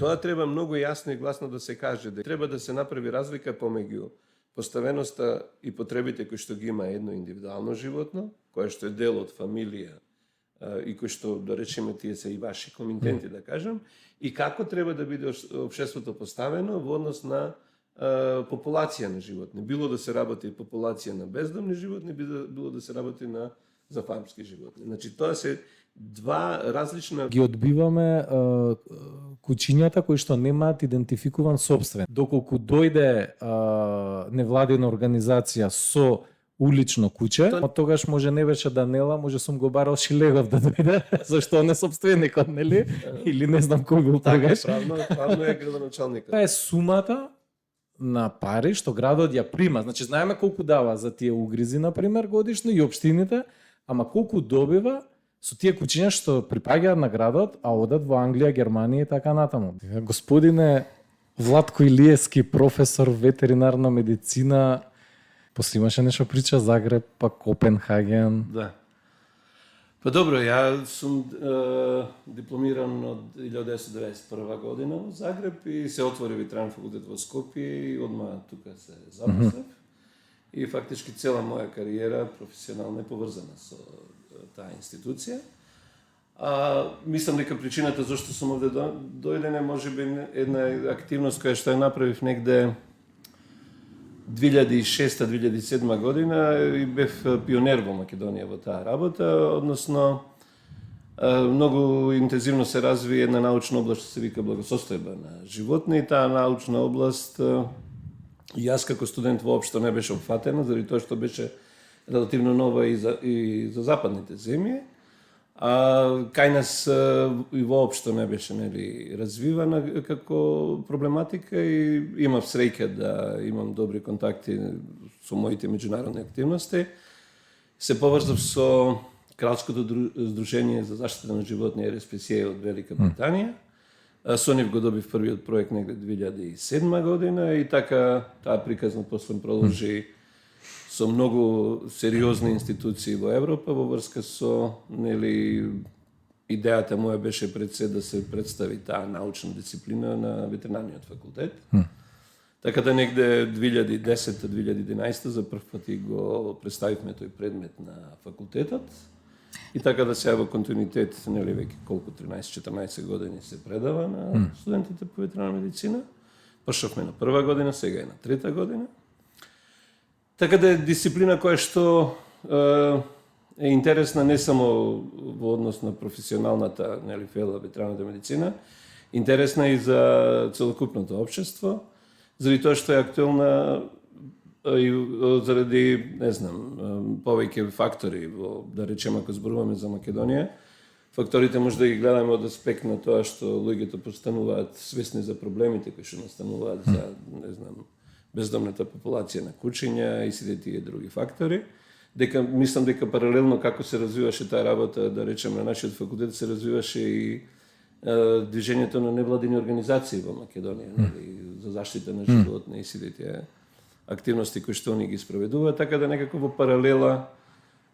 Тоа треба многу јасно и гласно да се каже, да треба да се направи разлика помеѓу поставеноста и потребите кои што ги има едно индивидуално животно, кое што е дел од фамилија и кои што, да речеме, тие се и ваши комитенти, да кажам, и како треба да биде општеството поставено во однос на популација на животни. Било да се работи популација на бездомни животни, било да се работи за фармски животни. Значи, тоа се два различна... Ги одбиваме кучињата кои што немаат идентификуван собствен. Доколку дојде невладина организација со улично куче, од тогаш може не беше Данела, може сум го барал Шилегов да дојде, зашто не собственикот, нели? Или не знам кој бил тогаш. Правно е градоначалникот. Тоа е сумата на пари што градот ја прима. Значи, знаеме колку дава за тие угризи, например, годишно и општините, ама колку добива со тие кучиња што припаѓаат на градот, а одат во Англија, Германија и така натаму. Господине Владко Илиевски, професор ветеринарна медицина, после имаше нешто прича Загреб, па Копенхаген. Да. Па добро, ја сум дипломиран од 1991 година во Загреб и се отвори ветеринарен факултет во Скопје и одма тука се запослав. И фактички цела моја кариера професионална е поврзана со таа институција. Мислам дека причината зашто сум овде дојден е можеби една активност која што ја направив негде 2006-2007 година и бев пионер во Македонија во таа работа, односно многу интензивно се разви една научна област што се вика благосостојба на животни и таа научна област и јас како студент воопшто не беше опфатена заради тоа што беше релативно нова и за западните земји. Кај нас и воопшто не беше развивана како проблематика и имав среќа да имам добри контакти со моите меѓународни активности. Се поврзав со Кралското здружение за заштита на животни RSPCA од Велика Британија. Со нив го добив првиот проект негде 2007 година и така таа приказна после продолжи со многу сериозни институции во Европа во врска со идејата моја беше пред се да се представи таа научна дисциплина на ветеринарниот факултет. Така да негде 2010-2011 за прв пат го представивме тој предмет на факултетот. И така да сега во континуитет, веќе колку 13-14 години се предава на студентите по ветеринарна медицина. Почнавме на прва година, сега е на трета година. Така да е дисциплина која што е интересна не само во однос на професионалната фела ветеринарната медицина, интересна и за целокупното општество, заради тоа што е актуелна и заради, не знам, повеќе фактори, да речеме, ако зборуваме за Македонија, факторите може да ги гледаме од аспект на тоа што луѓето постануваат свесни за проблемите кои што настануваат за, не знам, бездомната популација на кучиња и сите тие други фактори. Мислам дека паралелно како се развиваше таа работа, да речеме, на нашиот факултет се развиваше и движењето на невладини организации во Македонија, за заштита на животни и сите тие активности кои што они ги спроведуваат, така да некако во паралела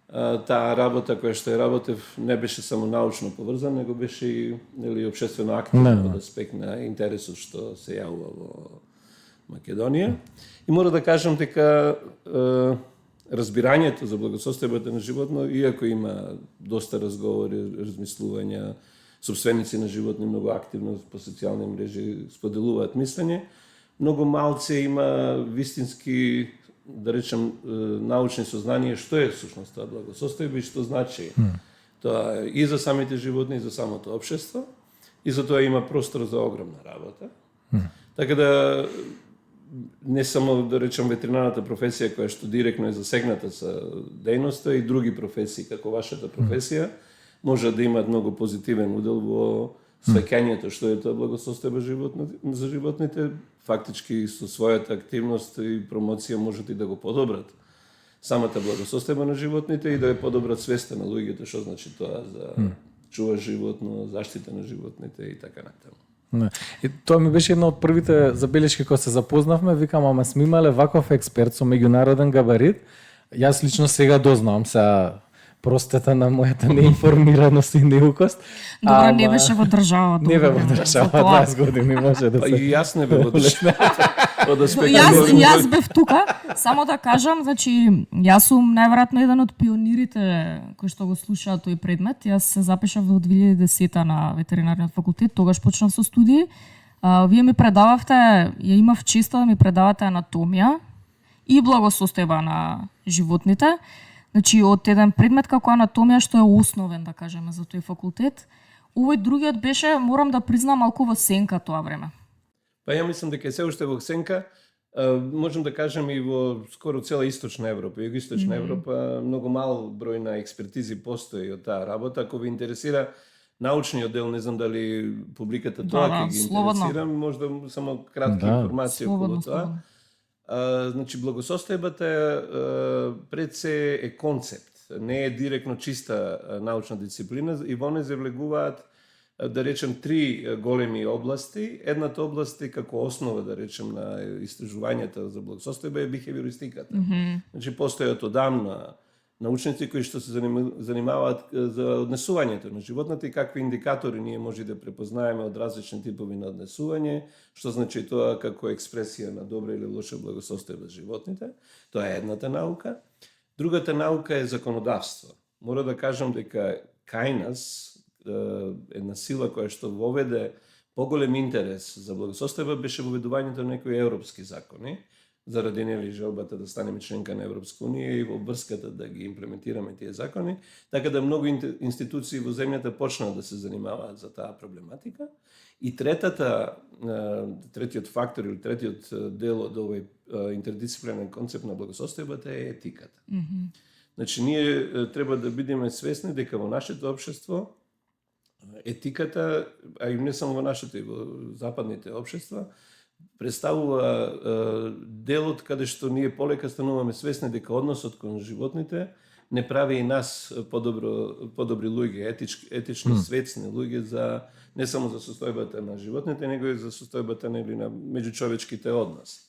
таа работа која што ја работев не беше само научно поврзана, него беше и општествено активна од аспект на интересот што се јавува во Македонија. И мора да кажам дека разбирањето за благосостојбата на животно, иако има доста разговори, размислувања, собственици на животни многу активно по социјални мрежи споделуваат мислење, многу малце има вистински, да речем, научни сознанија што е всушност тоа благосостојба и што значи тоа и за самите животни, и за самото општество, и за тоа има простор за огромна работа. Така да не само, да речем, ветеринарната професија која што директно е засегната со дејноста и други професии како вашата професија може да имаат многу позитивен удел во сваќањето што е тоа благосостојба за животните, фактички со својата активност и промоција можат и да го подобрат самата благосостојба на животните и да ја подобрат свеста на луѓето што значи тоа за чува животно, заштита на животните и така натаму. И тоа ми беше една од првите забелешки кога се запознавме, викам, ама сме имале ваков експерт со меѓународен габарит. Јас лично сега дознавам, сега простата на мојата неинформираност и неукост. Добро, не беше во државата. Не бе во држава, 20 години може да Па се... и јас не бе од Јас бев тука, само да кажам, значи јас сум најверојатно еден од пионирите кои што го слушаат тој предмет. Јас се запишав во 2010 на ветеринарниот факултет, тогаш почнав со студии. Вие ми предававте, ја имав честа да ми предавате анатомија и благосостојба на животните. Значи од еден предмет како анатомија што е основен, да кажеме, за тој факултет. Овој другиот беше, морам да признам, малку во сенка тоа време. Па ја мислам дека е се уште во сенка, можем да кажем и во скоро цела Источна Европа, Југоисточна Европа, многу мал број на експертизи постои од таа работа. Ако ви интересира научниот дел, не знам дали публиката тоа ќе ги интересира, може да само кратки информации околу тоа. Значи, благосостојбата пред се е концепт, не е директно чиста научна дисциплина и во неј се влегуваат, да речем, три големи области. Едната област е како основа, да речем, на истражувањата за благосостојба е бихевиористиката. Значи, постојат одамна научници кои што се занимаваат за однесувањето на животните и какви индикатори ние може да препознаеме од различни типови на однесување, што значи тоа како експресија на добра или лоша благосостојба за животните. Тоа е едната наука. Другата наука е законодавство. Мора да кажам дека кај нас една сила која што воведе поголем интерес за благосостојба беше воведувањето на некои европски закони, заради нели желбата да станеме членка на Европска унија и во врската да ги имплементираме тие закони, така да многу институции во земјата почнаа да се занимаваат за таа проблематика. И третиот фактор или третиот дел од овој интердисциплинарен концепт на благосостојбата е етиката. Значи, ние треба да бидеме свесни дека во нашето општество етиката, а и не само во нашето, и во западните општества, представува делот каде што ние полека стануваме свесни дека односот кон животните не прави и нас подобри луѓе, етично светсни луѓе за не само за состојбата на животните, него и за состојбата на меѓучовечките односи.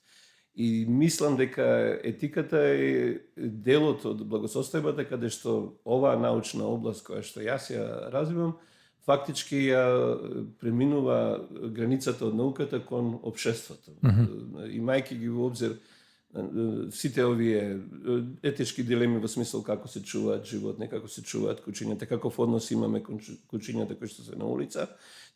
И мислам дека етиката е делот од благосостојбата каде што оваа научна област која што јас ја развивам фактички ја преминува границата од науката кон општеството. Имајќи ги во обзир сите овие етички дилеми во смисол како се чуваат животни, како се чуваат кучињата, каков однос имаме кон кучињата кои што се на улица,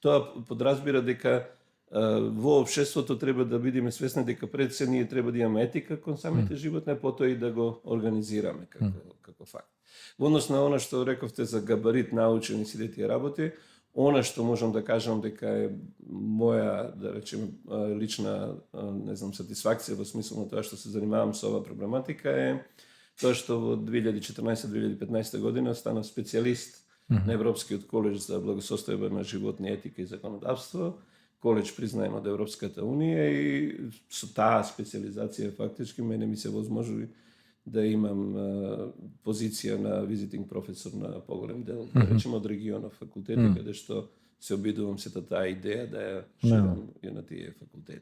тоа подразбира дека во општеството треба да бидеме свесни дека пред се ние треба да имаме етика кон самите животни, потоа и да го организираме како факт. Во однос на она што рековте за габарит научен и сите тие работи, она што можам да кажам дека е моја, да речем, лична, не знам, сатисфакција во смисол на тоа што се занимавам со оваа проблематика е тоа што во 2014-2015 година станав специјалист на Европскиот колеж за благосостојба на животни, етика и законодавство, колеж признаем од Европската унија, и со таа специјализација фактички мене ми се возможи да имам позиција на визитинг професор на поголем дел, да речем од регионов факултети, каде што се обидувам сета таа идеја да ја ширам и на тие факултети.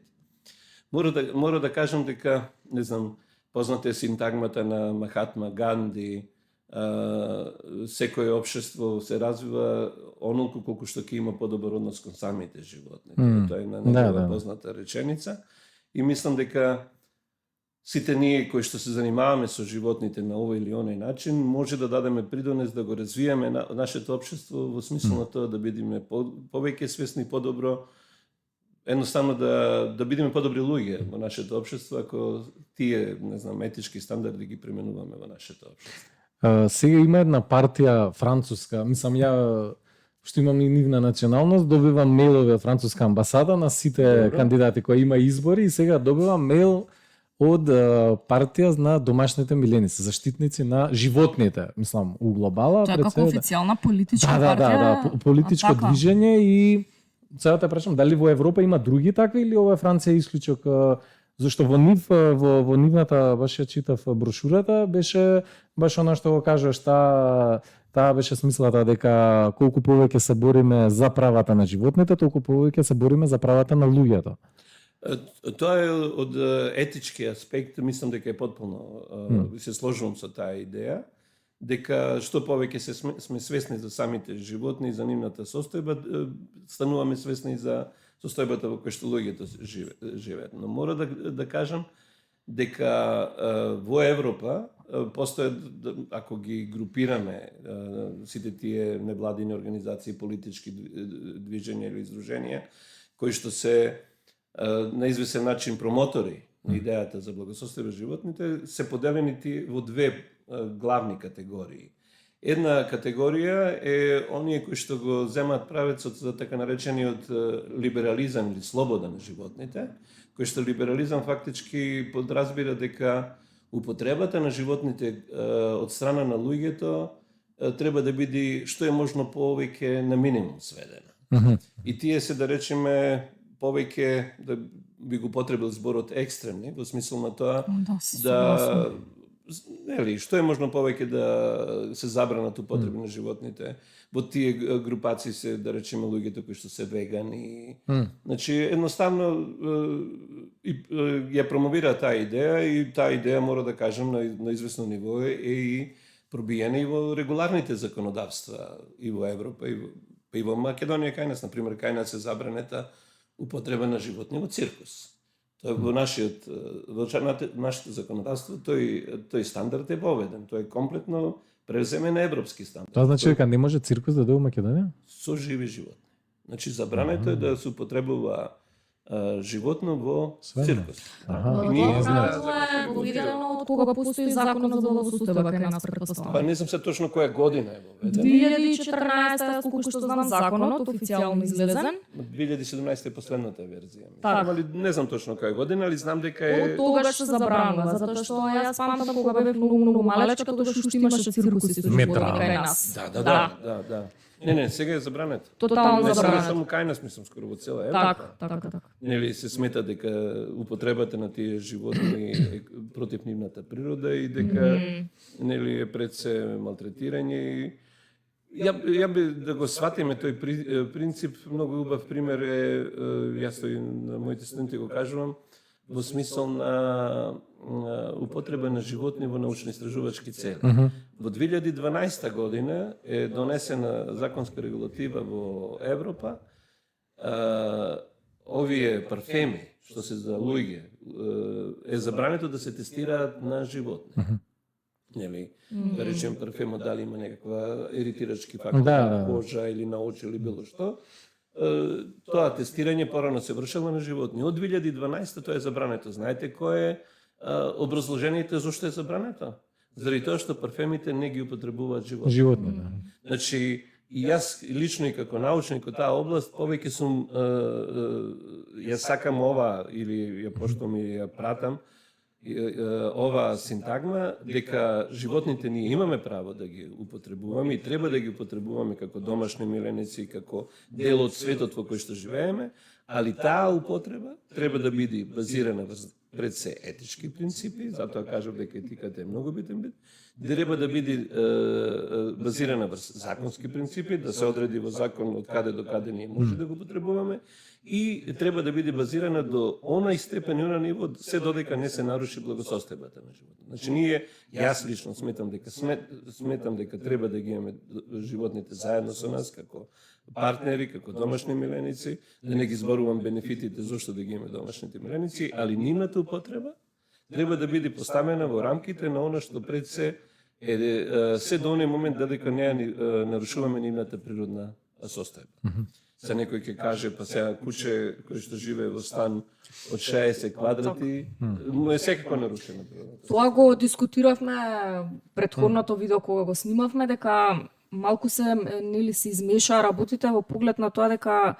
Мора да кажам дека, не знам, позната е синтагмата на Махатма Ганди, секое општество се развива онолку колку што ќе има подобар однос кон самите животни. Тоа е на негова позната реченица. И мислам дека сите ние кои што се занимаваме со животните на овој или оној начин, може да дадеме придонес да го развиеме нашето општество во смисла на тоа да бидеме повеќе свесни, подобро, едноставно да бидеме подобри луѓе во нашето општество, ако тие, не знам, етички стандарди ги применуваме во нашето општество. Сега има една партија француска, мислам ја што имам и нивна националност, добивам мејлови од француска амбасада на сите кандидати кои има избори, и сега добивам мејл од партија на домашните миленици, заштитници на животните, мислам, у глобала. Тоа е како официјална политичка партија? Да, политичко движење, и сега те прашам, дали во Европа има други такви или ова е Франција исклучок? Зашто во нивната, баш ја читав брошурата, беше баш она што го кажеш, таа беше смислата дека колку повеќе се бориме за правата на животните, толку повеќе се бориме за правата на луѓето. Тоа е од етички аспект, мислам дека е потполно, се сложувам со таа идеја. дека што повеќе сме свесни за самите животни и за нивната состојба, стануваме свесни за состојбата во која што луѓето живеат. Но мора да кажам дека во Европа постојат, ако ги групираме сите тие невладини организации, политички движења или издруженија, кои што се на известен начин промотори на идејата за благосостојба животните, се поделени во две главни категории. Една категорија е оние кои што го земаат правецот за така наречениот либерализам или слобода на животните, кој што либерализам фактички подразбира дека употребата на животните од страна на луѓето треба да биде што е можно повеќе на минимум сведена. И тие се, да речеме, повеќе, да би го потребил зборот екстремни, во смисла на тоа да нели, што е можно повеќе да се забранат употреби на животните. Во тие групации се, да речеме, луѓето кои што се вегани. Значи, едноставно ја промовира таа идеја и таа идеја, мора да кажам, на известно ниво е и пробиена и во регуларните законодавства и во Европа и во Македонија кај нас, например, кај нас е забранета употреба на животни во циркус. Тоа во нашето законодавство тој стандард е воведен. Тој е комплетно превземен на европски стандард. Тоа значи дека не може циркус да дојде во Македонија? Со живи животни. Значи забрането е да се употребува животно во циркус. Тоа е воведено од кога постои законот за благосостојба кај нас, претпоставувам. Па не знам се точно која година е воведен. 2014, колку што знам, законот официјално излезен. 2017 е последната верзија. Така. Али не знам точно која година, али знам дека е Од тогаш се забранува, затоа што јас памтам кога бев многу малечка, тогаш уште имаше циркуси со животни кај нас. Да. Не, сега е забрането. Тотално Не забрането. само кај нас, мислам, скоро во цела Европа. Така. Нели се смета дека употребата на тие животни е против нивната природа и дека нели е пред се малтретирање. Ја би да го сватиме тој принцип, многу убав пример е, јас тој на моите студенти го кажувам, во смисол на употреба на животни во научно-истражувачки цели. Во 2012 година е донесена законска регулатива во Европа. Овие парфеми, што се за луѓе, е забрането да се тестираат на животни. Нели, да речем парфемот дали има некаква еритирачки фактор на кожа или на очи или било што. Тоа тестирање порано се вршело на животни. Од 2012 тоа е забрането. Знаете кој е образложението зошто е забрането? Заради тоа што парфемите не ги употребуваат животни. Значи, и јас лично и како научник од таа област повеќе сум јас сакам ова или ја поштом и ја пратам ова синтагма дека животните ние имаме право да ги употребуваме и треба да ги употребуваме како домашни миленици, како дел од светот во кој што живееме, али таа употреба треба да биде базирана пред се етички принципи, затоа кажав дека етиката е многу битен бит, треба да биде базирана врз законски принципи, да се одреди во закон од каде до каде ние може да го употребуваме и треба да биде базирана до онај степен и онај ниво се додека не се наруши благосостојбата на животот. Значи ние, јас лично сметам дека треба да ги имаме животните заедно со нас како партнери, како домашни миленици, да не ги зборувам бенефитите зошто да ги имаме домашните миленици, али нивната употреба треба да биде поставена во рамките на она што пред се до оној момент додека не нарушуваме нивната природна состојба. Се некој ќе каже, па сега куче кој што живее во стан од 60 квадрати, му е секако нарушена природата. Тоа го дискутиравме претходното видео кога го снимавме, дека малку се измеша работите во поглед на тоа дека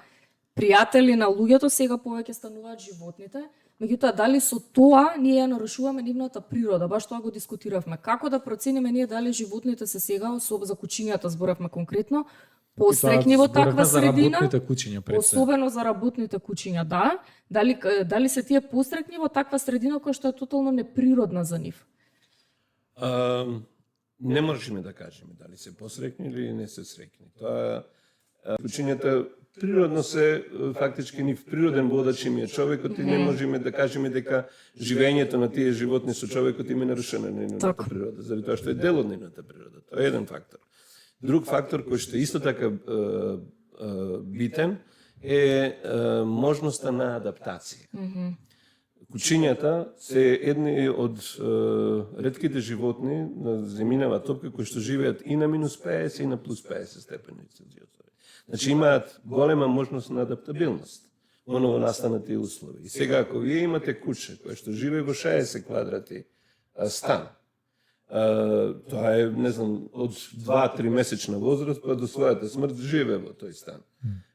пријатели на луѓето сега повеќе стануваат животните. Меѓутоа, дали со тоа ние ја нарушуваме нивната природа? Баш тоа го дискутиравме. Како да процениме ние дали животните се сега, особено за кучињата зборавме конкретно, посрекни во таква средина, особено за работните кучиња, да. Дали се тие посрекни во таква средина која што е тотално неприродна за нив? Не можеме да кажеме дали се посрекни или не се срекни. Тоа кучињата природно се фактички нив природен водач им е човекот и не можеме да кажеме дека живењето на тие животни со човекот им е нарушено на нивната природа, заради тоа што е дел од нивната природа. Тоа е еден фактор. Друг фактор кој што е исто така битен е можноста на адаптација. Кучињата се едни од ретките животни на земјинава топка кои што живеат и на минус 50 и на плюс 50 степени Целзиус. Значи имаат голема можност на адаптабилност во новонастанати услови. И сега ако вие имате куче кое што живее во 60 квадрати стан, тоа е, не знам, од 2-3 месечна возраст па до својата смрт живее во тој стан.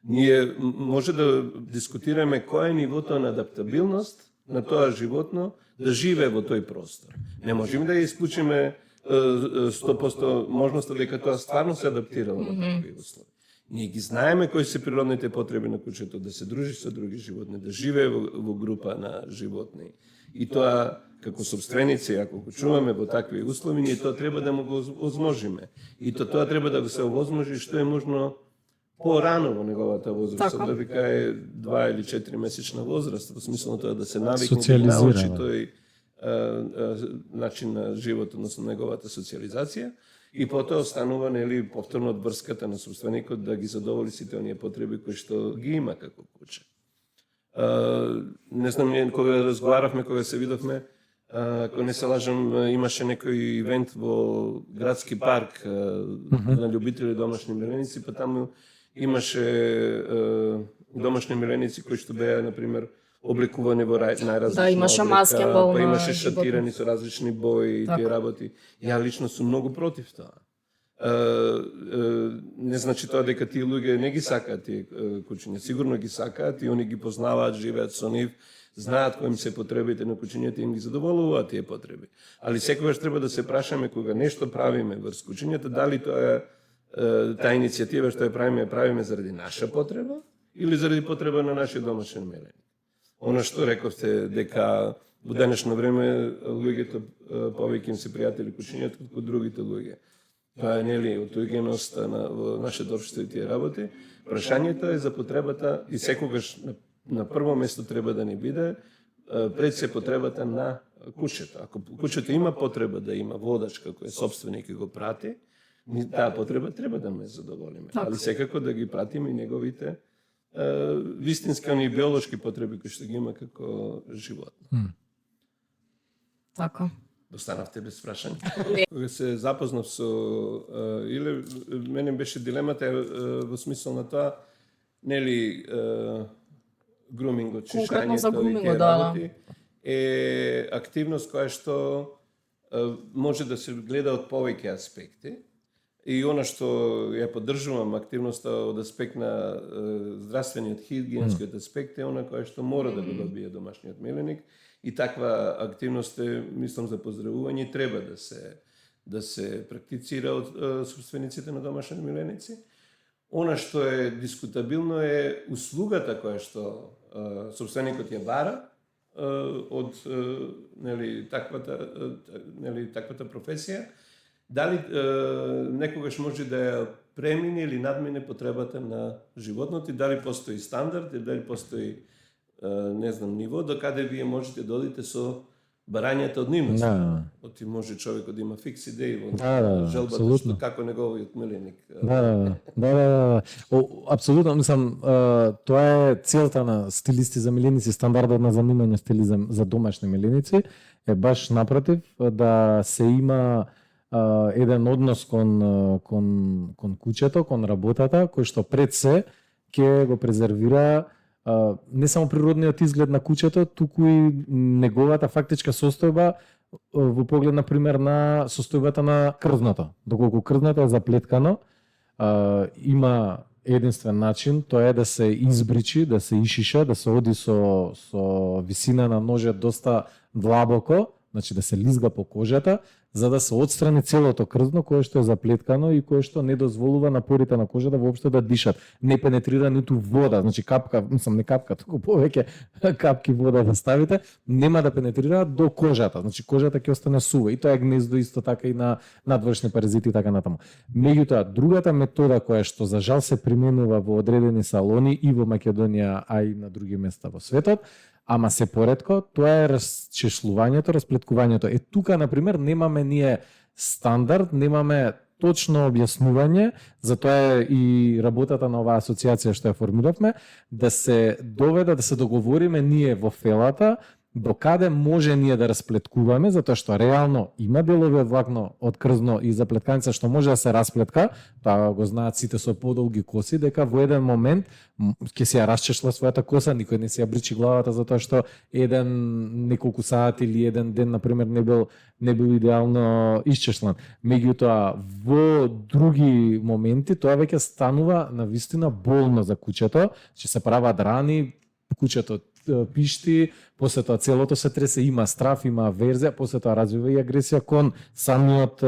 Ние може да дискутираме кој е нивото на адаптабилност на тоа животно да живее во тој простор. Не можеме да ја исклучиме 100% можноста дека тоа стварно се адаптирало на такви услови. Ние ги знаеме кои се природните потреби на кучето, да се дружи со други животни, да живее во група на животни. И тоа, како собственици, ако го чуваме во такви услови, ние тоа треба да му го овозможиме. И тоа треба да го се овозможи што е можно порано во неговата возраст, да вика е 2 или 4 месечна возраст, во смисло тоа да се навикне да научи тој начин на живот, односно неговата социализација. И потоа останува нели повторно од врската на собственикот да ги задоволи сите оние потреби кои што ги има како куче. Не знам, ние кога разговаравме, кога се видовме, ако не се лажам, имаше некој ивент во градски парк на љубители домашни миленици, па таму имаше домашни миленици кои што беа, например, облекувани во најразлични да, имаше маскенбол, па имаше шатирани со различни бои и тие работи. Ја лично сум многу против тоа. Не значи тоа дека тие луѓе не ги сакаат тие кучиња, сигурно ги сакаат и они ги познаваат, живеат со нив, знаат кои им се потребите на кучињата и им ги задоволуваат тие потреби. Али секогаш треба да се прашаме кога нешто правиме врз кучињата, дали тоа таа иницијатива што ја правиме заради наша потреба или заради потреба на нашиот домашен миленик. Оно што рековте дека во денешно време луѓето повеќе им се пријатели кучињата како другите луѓе. Тоа е нели отуѓеност во нашето општество и тие работи. Прашањето е за потребата и секогаш на прво место треба да ни биде пред се потребата на кучето. Ако кучето има потреба да има водач како е собственик и го прати, таа потреба треба да ме задоволиме. Али секако да ги пратиме и неговите вистински они биолошки потреби кои што ги има како животно. Така. Останавте без прашање. Кога се запознав со или мене беше дилемата во смисол на тоа нели грумингот, чишањето и тие работи е активност која што може да се гледа од повеќе аспекти. И она што ја поддржувам активноста од аспект на здравствениот, хигиенскиот аспект е она која што мора да го добие домашниот миленик и таква активност е, мислам, за поздравување и треба да се практицира од собствениците на домашни миленици. Она што е дискутабилно е услугата која што собственикот ја бара од таквата професија. Дали некогаш може да ја премине или надмине потребата на животното и дали постои стандард и дали постои не знам ниво до каде вие можете да одите со барањата од нивна страна. Оти може човекот да има фикс идеи во желбата што како неговиот миленик. Апсолутно, мислам, тоа е целта на стилисти за миленици, стандардот на занимање стили за домашни миленици е баш напротив да се има еден однос кон кучето, кон работата, кој што пред се ќе го презервира не само природниот изглед на кучето, туку и неговата фактичка состојба во поглед, например, на состојбата на крвното. Доколку крвното е заплеткано, има единствен начин, тоа е да се избричи, да се ишиша, да се оди со висина на ножет доста длабоко, значи да се лизга по кожата, за да се отстрани целото крзно кое што е заплеткано и кое што не дозволува напорите на кожата воопшто да дишат. Не пенетрира ниту вода, значи капка, не капка, туку повеќе капки вода да ставите, нема да пенетрира до кожата. Значи кожата ќе остане сува и тоа е гнездо исто така и на надворешни паразити и така натаму. Меѓутоа, другата метода која што за жал се применува во одредени салони и во Македонија, а и на други места во светот, ама се поретко, тоа е расчешлувањето, расплеткувањето. Тука, например, немаме ние стандард, немаме точно објаснување, затоа е и работата на оваа асоциација што ја формиравме, да се доведе, да се договориме ние во фелата, до каде може ние да расплеткуваме, затоа што реално има делови од влакно, од крзно и заплетканица што може да се расплетка, тоа го знаат сите со подолги коси, дека во еден момент ќе се ја расчешла својата коса, никој не се ја бричи главата затоа што неколку сати или еден ден, например, не бил идеално исчешлан. Меѓутоа, во други моменти тоа веќе станува навистина болно за куќето, че се прават рани, куќето пишти, после тоа целото се тресе, има страф, има верзија, после тоа развива и агресија кон самиот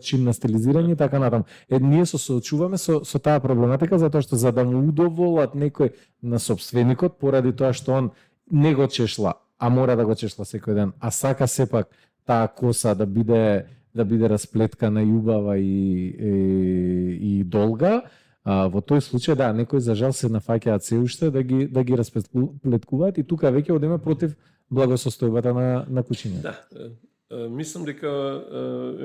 чин на стилизирање и така натаму. Ние се соочуваме со таа проблематика затоа што за да му удоволат некој на собственикот поради тоа што он не го чешла, а мора да го чешла секој ден, а сака сепак таа коса да биде расплеткана и убава и долга. Во тој случај, да, некои за жал се нафаќаат се уште да ги расплеткуваат и тука веќе одеме против благосостојбата на кучињата. Да, мислам дека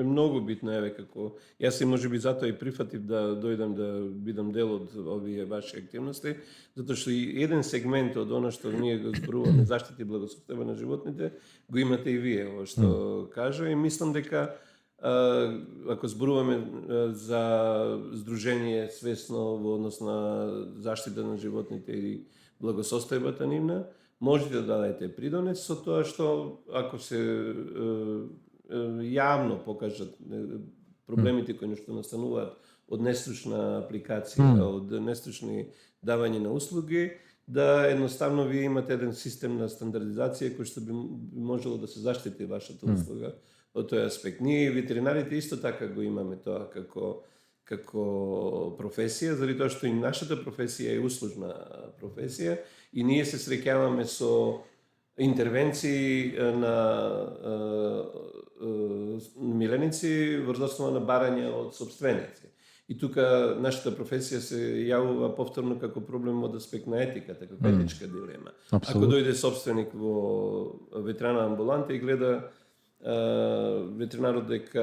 е многу битно, еве како јас и можеби затоа и прифатив да дојдам да бидам дел од овие ваши активности, затоа што и еден сегмент од она што ние го зборуваме заштита и благосостојба на животните, го имате и вие, ова што кажа, и мислам дека ако зборуваме за здружение свесно во однос на заштита на животните и благосостојбата нивна, можете да дадете придонес со тоа што ако се јавно покажат проблемите кои што настануваат од нестручна апликација, од нестручни давање на услуги, да едноставно вие имате еден систем на стандардизација кој што би можело да се заштити вашата услуга од тој аспект. Ние ветеринарите исто така го имаме тоа како професија, заради тоа што и нашата професија е услужна професија и ние се среќаваме со интервенции на миленици врз основа на барања од сопственици. И тука нашата професија се јавува повторно како проблем од аспект на етиката, како етичка дилема. Ако дојде собственик во ветеринарна амбуланта и гледа ветеринарот дека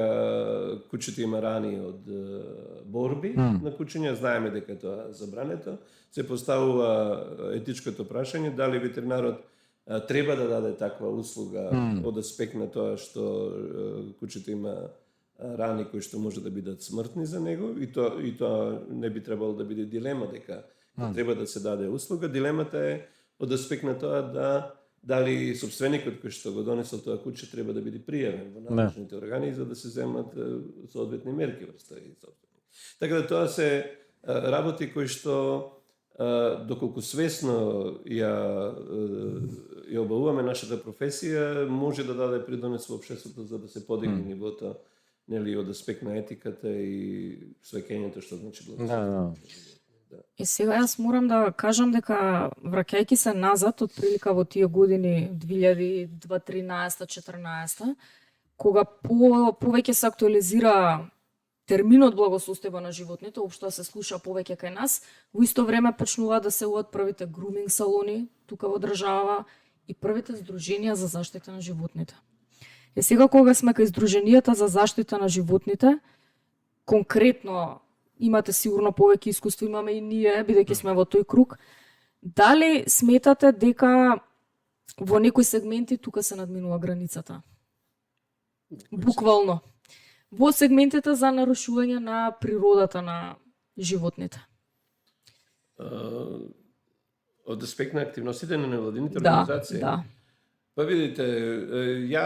куќето има рани од борби на кучиња, знаеме дека тоа е забрането, се поставува етичкото прашање дали ветеринарот треба да даде таква услуга од аспект на тоа што кучето има рани кои што може да бидат смртни за него и тоа не би требало да биде дилема дека треба да се даде услуга. Дилемата е од аспект на тоа дали собственикот кој што го донесол тоа куќе треба да биде пријавен во надлежните органи за да се земат соодветни мерки врз тој собственик. Така да тоа се работи кои што доколку свесно ја обавуваме нашата професија, може да даде придонес во општеството за да се подигне нивото, нели, од аспект на етиката и свеќењето што значи благосостојба. И сега јас морам да кажам дека враќајќи се назад од прилика во тие години 2013-14, кога повеќе се актуализира терминот благосостојба на животните, општо се слуша повеќе кај нас, во исто време почнува да се уват првите груминг салони тука во држава и првите здруженија за заштита на животните. И сега кога сме кај здруженијата за заштита на животните, конкретно имате сигурно повеќе искуство, имаме и ние, бидејќи сме во тој круг. Дали сметате дека во некои сегменти тука се надминува границата? Буквално. Во сегментите за нарушување на природата на животните. Од аспект на активностите на невладините организации? Да. Па видите, ја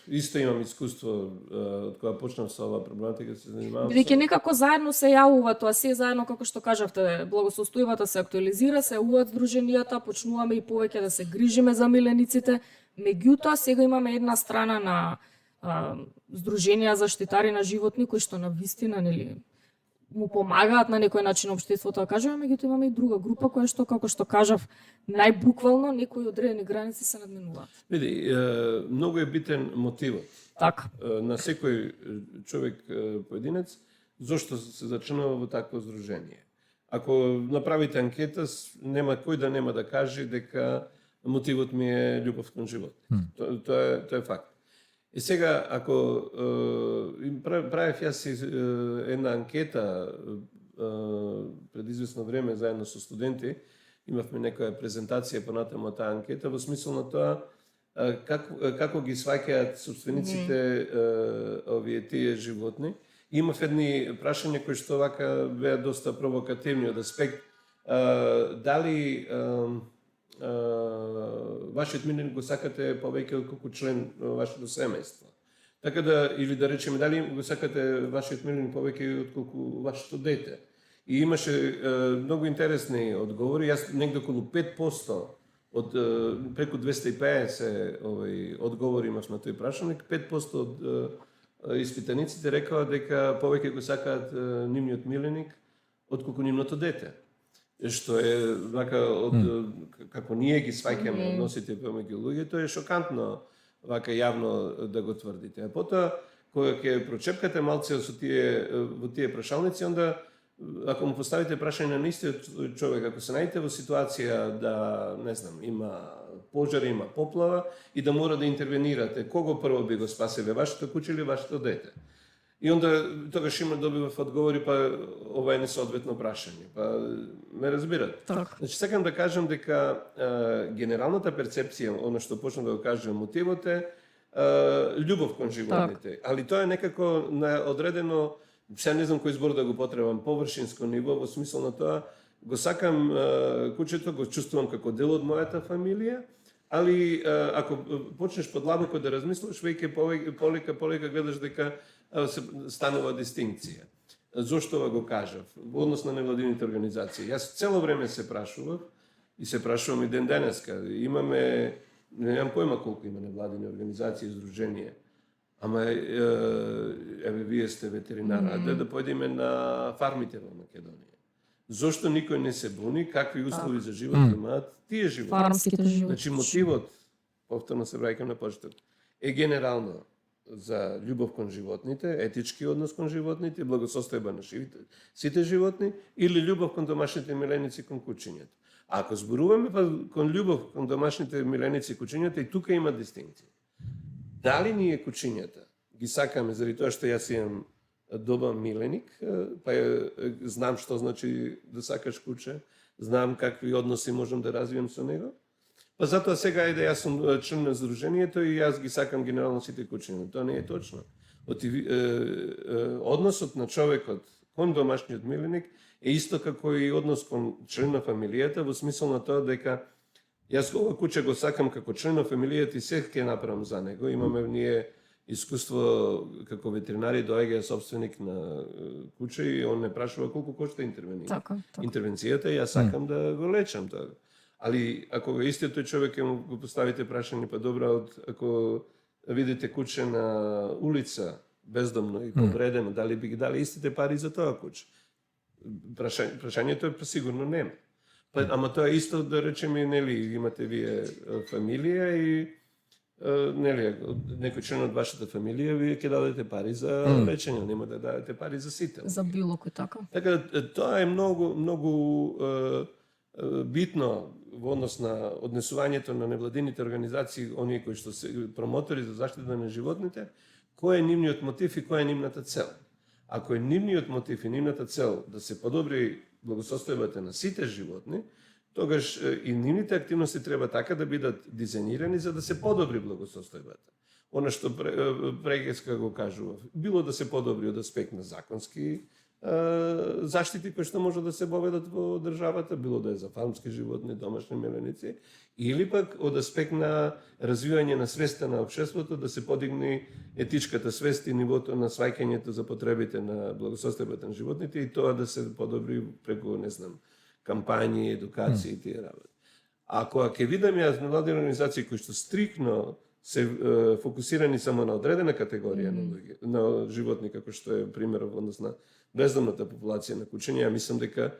исто имам искуство од кога почнав со оваа проблематика се занимавам. Бидејќи некако заедно се јавува тоа, се заедно како што кажавте, благосостојбата се актуализира, се јавуваат здруженијата, почнуваме и повеќе да се грижиме за милениците. Меѓутоа сега имаме една страна на здруженија заштитари на животни кои што на вистина нели му помагаат на некој начин општеството, да кажеме, меѓутоа имаме и друга група која што, како што кажав, најбуквално некои одредени граници се надминуваат. Види, многу е битен мотивот. Така. На секој човек поединец, зошто се зачинува во такво здружение. Ако направите анкета, нема кој да нема да каже дека мотивот ми е љубов кон живот. Тоа е факт. И сега, ако правев јас една анкета пред известно време заедно со студенти, имавме некоја презентација понатаму таа анкета во смисол на тоа како ги сваќаат собствениците овие тие животни. Имав едни прашања кои што вака беа доста провокативни од аспект дали вашиот миленик го сакате повеќе отколку член на вашето семејство. Така да, или да речеме, дали го сакате вашиот миленик повеќе отколку вашето дете. И имаше многу интересни одговори. Јас негде околу 5% од преку 250 одговори имав на тој прашаник, 5% од испитаниците рекоа дека повеќе го сакаат нивниот миленик отколку нивното дете. Што е вака како ние ги сваќаме односите помеѓу луѓето, е шокантно вака јавно да го тврдите. А потоа кога ќе прочепкате малце во тие прашалници, онда ако му поставите прашање на истиот човек, ако се најдете во ситуација да, не знам, има пожар, има поплава и да мора да интервенирате, кого прво би го спаселе, вашето куче или вашето дете? И онда тогаш има добивав одговори, па ова е несоодветно прашање. Па ме разбират. Так. Значи сакам да кажам дека генералната перцепција, оно што почна да го кажам, мотивот е љубов кон животните. Али тоа е некако на одредено, сега не знам кој збор да го потребам, површинско ниво, во смисол на тоа, го сакам кучето, го чувствувам како дел од мојата фамилија, али ако почнеш подлабоко да размислиш, веќе полека гледаш дека се станува дистинкција. Зошто ова го кажав? Во однос на невладините организации. Јас цело време се прашував и се прашувам и ден денеска. Имаме, не знам појма колку има невладини организации и здруженија. Ама еве вие сте ветеринар, да појдеме на фармите во Македонија. Зошто никој не се буни, какви услови за живот имаат тие животни? Фармските животни. Значи мотивот, повторно се враќам на почеток, е генерално за љубов кон животните, етички однос кон животните, благосостојба на сите животни или љубов кон домашните миленици кон кучињата. А ако зборуваме кон љубов кон домашните миленици и кучињата, и тука има дистинкција. Дали ние кучињата ги сакаме заради тоа што јас имам добар миленик, па знам што значи да сакаш куче, знам какви односи можам да развијам со него. Па затоа сега е да јас сум член на здружението и јас ги сакам генерално сите кучиња. Тоа не е точно. Односот на човекот кон домашниот миленик е исто како и однос кон член на фамилијата, во смисол на тоа дека јас ова куче го сакам како член на фамилијата и се ќе направам за него. Имаме ние искуство како ветеринари, доаѓа собственик на куче и он не прашува колку кошта интервенцијата, јас сакам да го лечам тоа. Али ако го истиот тој човек ќе му го поставите прашање, па добро, ако видите куче на улица бездомно и повредено, дали би ги дали истите пари за тоа куче? Прашањето е сигурно нема. Па, ама тоа е исто да речеме, нели, имате вие фамилија и нели, некој член од вашата фамилија, вие ќе дадете пари за лечење, нема да дадете пари за сите. За било кој така. Така тоа е многу битно во однос на однесувањето на невладините организации, оние кои што се промотори за заштита на животните, кој е нивниот мотив и која е нивната цел. Ако е нивниот мотив и нивната цел да се подобри благосостојбата на сите животни, тогаш и нивните активности треба така да бидат дизајнирани за да се подобри благосостојбата. Она што преска го кажував, било да се подобри од аспект на законски заштити кои што може да се воведат во државата, било да е за фармски животни, домашни миленици, или пак од аспект на развивање на свеста на општеството, да се подигне етичката свест и нивото на сваќањето за потребите на благосостојбата на животните и тоа да се подобри преку, не знам, кампањи, едукација и тие работи. Ако ќе видам јас невладини организации кои што стрикно се фокусирани само на одредена категорија на луѓе, на животни, како што е примеров однос на бездомната популација на кучиња. Ја мислам дека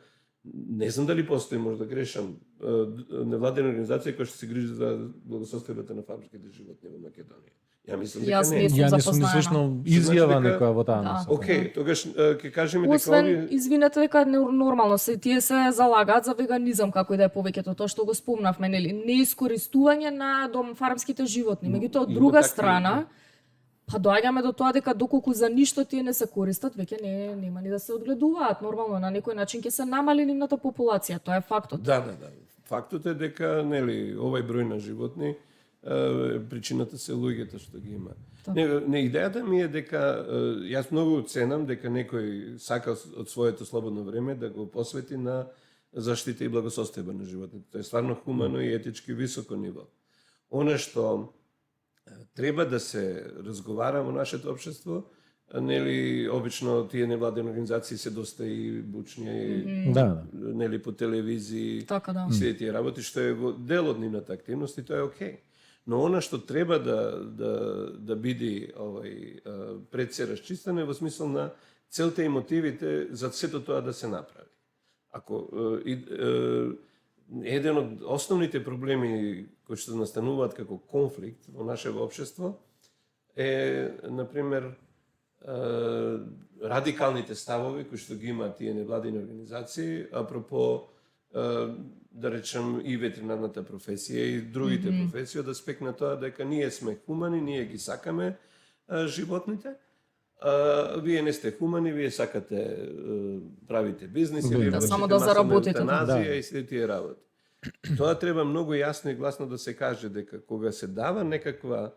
не знам дали постои, може да грешам, невладена организација која што се грижи за благосостојбата на фармските животни во Македонија. Ја мислам дека Јас не. не сум Ја не сум запознаена. ни слушнал Значи изјава дека- некоја во таа Да. насока. Океј, тогаш ќе кажеме дека Освен, овие извинете, дека нормално се тие се залагаат за веганизам, како и да е повеќето тоа што го спомнавме, нели, неискористување на фармските животни. Меѓутоа, од Има друга такви, страна, па доаѓаме до тоа дека доколку за ништо тие не се користат, веќе нема ни да се одгледуваат. Нормално, на некој начин ќе се намали нивната популација, тоа е фактот. Да. Фактот е дека, нели, овој број на животни, причината се луѓето што ги има. Не, идејата ми е дека јас многу ценам дека некој сака од своето слободно време да го посвети на заштита и благосостојба на животните. Тоа е стварно хумано и етички високо ниво. Она што треба да се разговара во нашето општество, нели, обично тие невладени организации се доста и бучни, и, Да. нели, по телевизии, Така да. сите тие работи, што е дел од нивната активност и тоа е окей. Но она што треба да биде пред се расчистено е во смисол на целта и мотивите за сето тоа да се направи. Ако еден од основните проблеми кои што настануваат како конфликт во нашето општество е, например, радикалните ставови кои што ги имаат тие невладени организации, апропо да речем и ветеринарната професија и другите професии од аспект на тоа дека ние сме хумани, ние ги сакаме животните, вие не сте хумани, вие сакате правите бизнис или Да, само вршите да масовна заработите, евтаназија да. и сите тие работи. Тоа треба многу јасно и гласно да се каже дека кога се дава некаква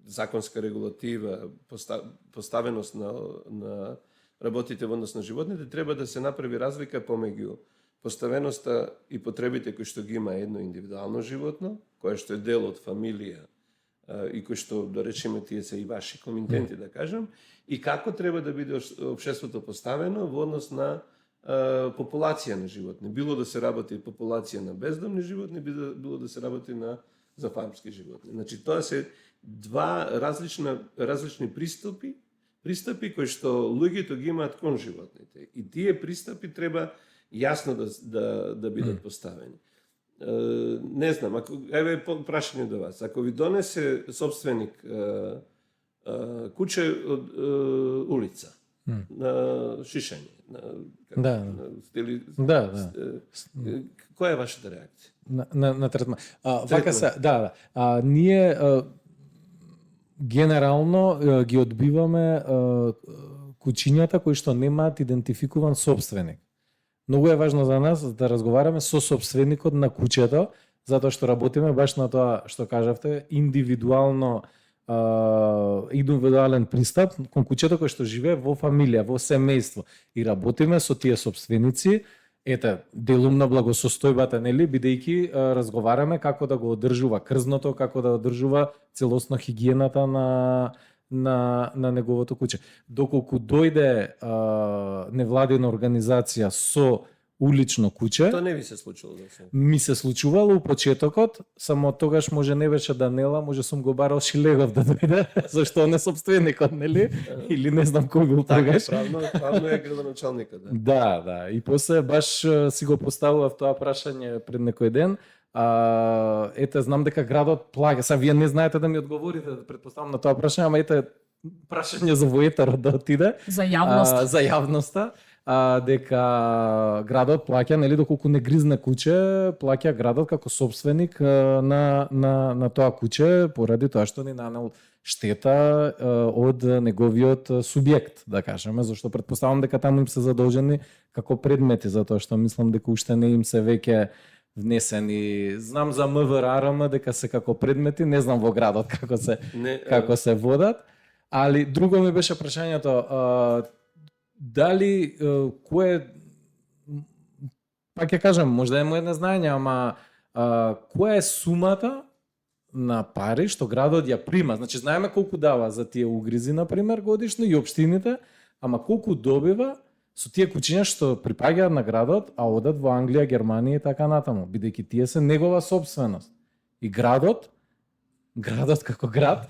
законска регулатива, поставеност на работите во однос на животните, треба да се направи разлика помеѓу поставеноста и потребите кои што ги има едно индивидуално животно, кое што е дел од фамилија и кои што, да речеме, тие се и ваши комитенти, да кажам, и како треба да биде општеството поставено во однос на популација на животни. Било да се работи популација на бездомни животни, било да се работи за фармски животни. Значи, тоа се два различни пристапи кои што луѓето ги имаат кон животните. И тие пристапи треба јасно да бидат поставени. Не знам, еве прашање до вас. Ако ви донесе собственик куче од улица, на шишање, Да. која е вашата реакција? На третман. Вака се, да. Ние генерално ги одбиваме кучињата кои што немаат идентификуван собственик. Многу е важно за нас да разговараме со собственикот на кучето, затоа што работиме баш на тоа што кажавте, индивидуален пристап кон кучето кој што живее во фамилија, во семејство, и работиме со тие собственици. Ете, делум на благосостојбата, нели, бидејќи разговараме како да го одржува крзното, како да одржува целосно хигиената на неговото куче. Доколку дојде невладина организација со улично куче, Тоа не ви се случило да се. ми се случувало у почетокот, само тогаш може не беше Данела, може сум го барал Шилегов да дојде, зашто не собственикот, нели? Или не знам кој бил Така, тогаш. правно е градоначалникот, да. Да. И после баш си го поставував тоа прашање пред некој ден. Ете, знам дека градот плаќа. Са вие не знаете да ми одговорите, да предпоставам на тоа прашање, ама ете прашање за воетерот да отиде. За јавност. За јавноста. Дека градот плаќа, нели, доколку не гризне куче, плаќа градот како собственик на тоа куче поради тоа што ни нанел штета од неговиот субјект, да кажеме, зашто претпоставам дека таму им се задолжени како предмети, затоа што мислам дека уште не им се веќе внесени. Знам за МВР дека се како предмети, не знам во градот како се водат, али друго ми беше прашањето, дали кое, па ќе кажам, може да е моје незнање, ама која е сумата на пари што градот ја прима? Значи, знаеме колку дава за тие угризи, например, годишно и општините, ама колку добива со тие куќиња што припаѓаат на градот, а одат во Англија, Германија и така натаму, бидејќи тие се негова собственост. И градот како град,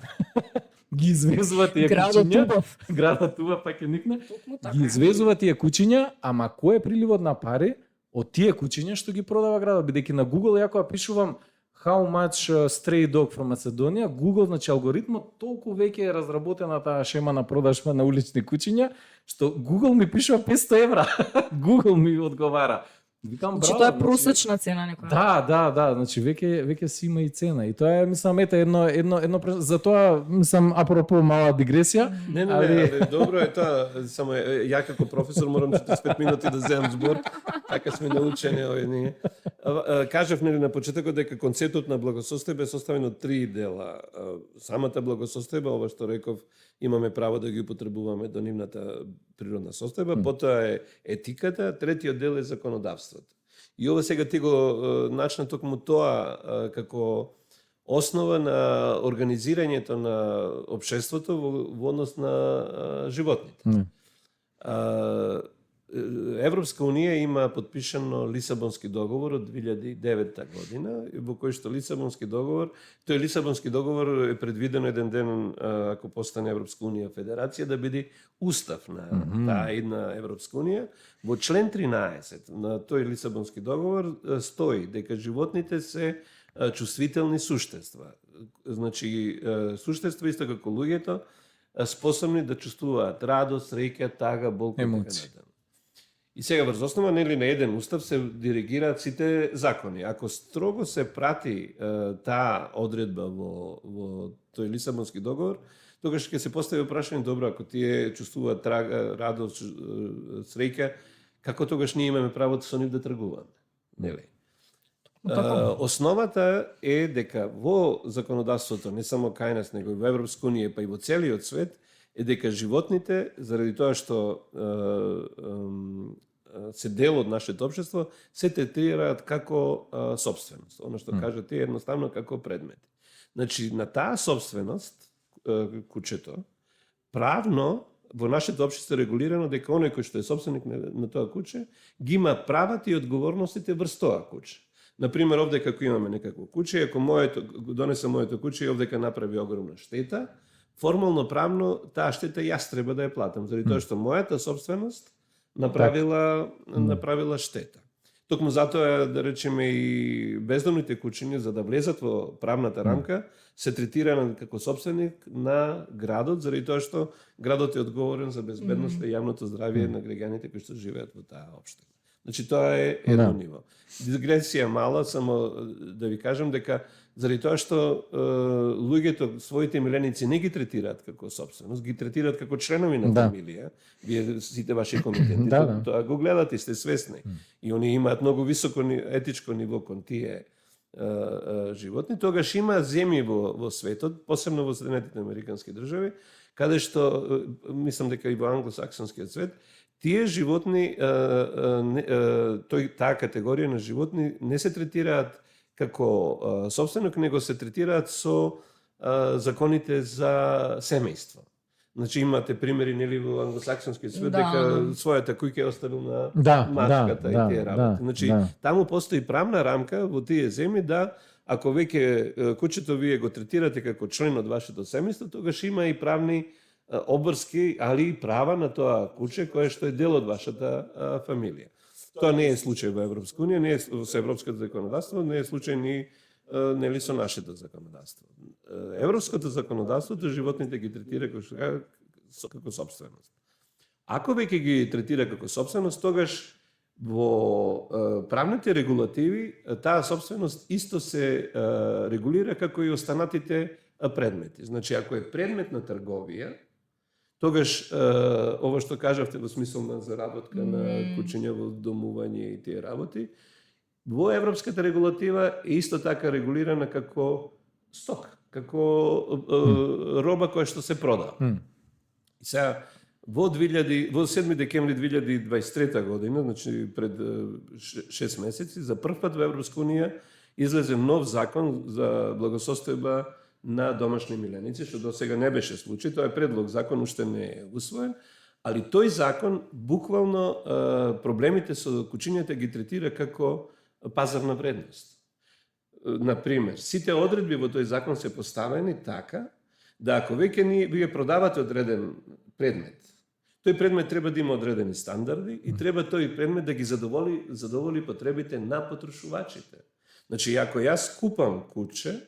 ги извезува тие Градот куќиња. убав. Градот убав, па ќе никне. Токму така. Ги извезува тие куќиња, ама кој е приливот на пари од тие куќиња што ги продава градот? Бидејќи на Google ја кога пишувам how much stray dog from Macedonia, Google, значи алгоритмот толку веќе е разработена таа шема на продажба на улични куќиња, што Google ми пишува 500 евра. Google ми одговара. Викам, Значи браво, тоа е просечна цена некоја. Да, значи веќе си има и цена. И тоа е, мислам, ете едно затоа, мислам, апропо мала дигресија. Не, добро е тоа, само ја како професор морам 45 минути да земам збор, така сме научени овие ние. Кажав нели на почетокот дека концептот на благосостојба е составен од 3 дела. Самата благосостојба, ова што реков, имаме право да ги употребуваме до нивната природна состојба, потоа е етиката, третиот дел е законодавството. И ова сега ти го начна токму тоа како основа на организирањето на општеството во однос на животните. Европска унија има подпишано Лисабонски договор од 2009 година, во кој што Лисабонски договор, тој Лисабонски договор е предвидено еден ден, ако постане Европска унија федерација, да биде устав на таа една Европска унија. Во член 13 на тој Лисабонски договор стои дека животните се чувствителни суштества. Значи, суштества исто како луѓето, способни да чувствуваат радост, среќа, тага, болка и така натаму. И сега врз основа нели на еден устав се диригираат сите закони. Ако строго се прати таа одредба во тој Лисабонски договор, тогаш ќе се постави прашање, добро, ако тие чувствуваат радост, среќа, како тогаш ние имаме право со нив да тргуваме? Нели? Основата е дека во законодавството, не само кај нас, него и во Европска унија, па и во целиот свет, е дека животните, заради тоа што се дел од нашето општество, се третираат како собственост. Оно што кажа ти едноставно како предмети. Значи, на таа собственост, кучето, правно во нашето општество е регулирано дека оној кој што е собственик на тоа куче, ги има правата и одговорностите врз тоа куче. Например, овде како имаме некакво куче, ако донесе моето куче и овдека направи огромна штета, формално правно таа штета јас треба да ја платам, заради тоа што мојата собственост направила штета. Токму затоа, да речеме, и бездомните кучиња, за да влезат во правната рамка, се третирани како собственик на градот, заради тоа што градот е одговорен за безбедноста и јавното здравје на граѓаните кои што живеат во таа општина. Значи, тоа е едно ниво. Дигресија мала, само да ви кажам дека заради тоа што луѓето своите миленици не ги третираат како собственост, ги третираат како членови на фамилија. Вие сите ваши комитети тоа го гледате, сте свесни. И они имаат многу високо етичко ниво кон тие животни. Тогаш има земји во светот, посебно во Соединетите американски држави, каде што мислам дека и во англосаксонскиот свет, тие животни, таа категорија на животни не се третираат како собственик, него се третираат со законите за семејство. Значи имате примери нели во англосаксонскиот свет дека својата куќа е оставил на мачката и тие работи. Значи таму постои правна рамка во тие земји да ако веќе кучето вие го третирате како член од вашето семејство, тогаш има и правни обврски, али и права на тоа куче кое што е дел од вашата фамилија. Тоа не е случај во Европска унија, не е со европското законодавство, не е случај ни нели со нашето законодавство. Европското законодавство животните ги третира како собственост. Ако веќе ги третира како собственост, тогаш во правните регулативи таа собственост исто се регулира како и останатите предмети. Значи, ако е предмет на трговија, тогаш, ова што кажавте во смисол на заработка на кучиња во домување и тие работи, во европската регулатива е исто така регулирана како сток, како роба која што се продава. И сега, во 7 декември 2023 година, значи пред 6 месеци, за прв пат во Европска унија излезе нов закон за благосостојба на домашни миленици, што до сега не беше случај. Тоа е предлог закон, уште не е усвоен, Али тој закон буквално проблемите со кучињата ги третира како пазарна вредност. Например, сите одредби во тој закон се поставени така да ако вие продавате одреден предмет, тој предмет треба да има одредени стандарди и треба тој предмет да ги задоволи потребите на потрошувачите. Значи, ако јас купам куче,